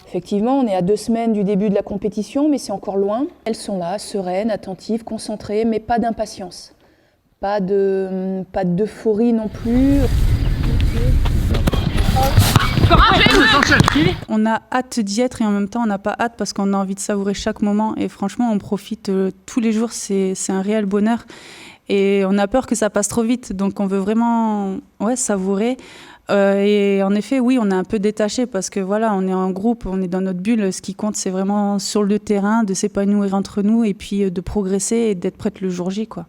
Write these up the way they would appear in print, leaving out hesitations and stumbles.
Effectivement, on est à 2 semaines du début de la compétition, mais c'est encore loin. Elles sont là, sereines, attentives, concentrées, mais pas d'impatience. Pas d'euphorie non plus. On a hâte d'y être et en même temps on n'a pas hâte parce qu'on a envie de savourer chaque moment et franchement on profite tous les jours, c'est un réel bonheur et on a peur que ça passe trop vite donc on veut vraiment savourer et en effet oui on est un peu détaché parce que voilà on est en groupe, on est dans notre bulle, ce qui compte c'est vraiment sur le terrain de s'épanouir entre nous et puis de progresser et d'être prête le jour J quoi.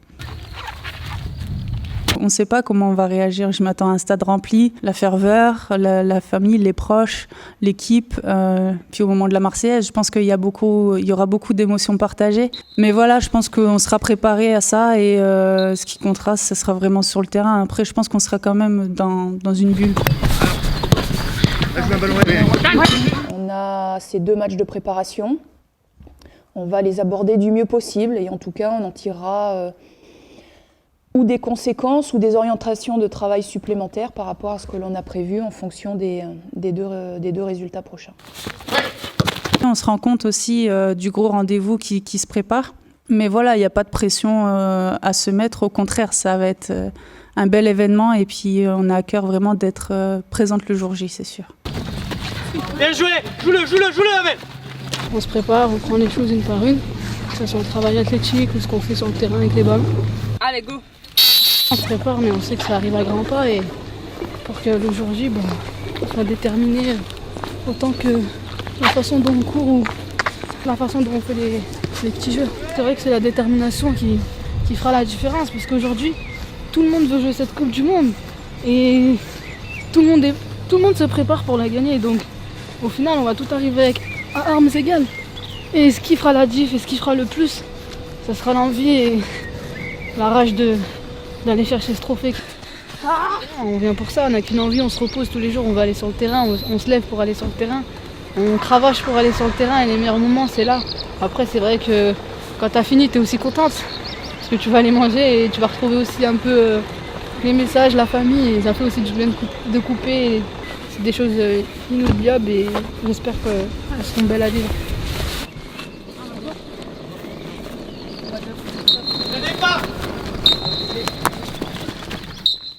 On ne sait pas comment on va réagir. Je m'attends à un stade rempli, la ferveur, la famille, les proches, l'équipe. Puis au moment de la Marseillaise, je pense qu'il y aura beaucoup d'émotions partagées. Mais voilà, je pense qu'on sera préparé à ça et ce qui comptera, ce sera vraiment sur le terrain. Après, je pense qu'on sera quand même dans une bulle. On a ces 2 matchs de préparation. On va les aborder du mieux possible et en tout cas, on en tirera ou des conséquences ou des orientations de travail supplémentaires par rapport à ce que l'on a prévu en fonction des deux résultats prochains. On se rend compte aussi du gros rendez-vous qui se prépare. Mais voilà, il n'y a pas de pression à se mettre. Au contraire, ça va être un bel événement et puis on a à cœur vraiment d'être présente le jour J, c'est sûr. Bien joué, joue-le, Amel. On se prépare, on prend les choses une par une, que ce soit le travail athlétique ou ce qu'on fait sur le terrain avec les ballons. Allez, go. On se prépare, mais on sait que ça arrive à grands pas et pour que le jour J, on soit déterminé autant que la façon dont on court ou la façon dont on fait les petits jeux. C'est vrai que c'est la détermination qui fera la différence parce qu'aujourd'hui, tout le monde veut jouer cette Coupe du Monde et tout le monde se prépare pour la gagner. Donc au final, on va tout arriver à armes égales. Et ce qui fera la diff et ce qui fera le plus, ça sera l'envie et la rage d'aller chercher ce trophée. On vient pour ça, on n'a qu'une envie, on se repose tous les jours, on va aller sur le terrain, on se lève pour aller sur le terrain, on cravache pour aller sur le terrain et les meilleurs moments c'est là. Après c'est vrai que quand t'as fini t'es aussi contente parce que tu vas aller manger et tu vas retrouver aussi un peu les messages, la famille et ça fait aussi du bien de couper. C'est des choses inoubliables et j'espère qu'elles seront belles à vivre.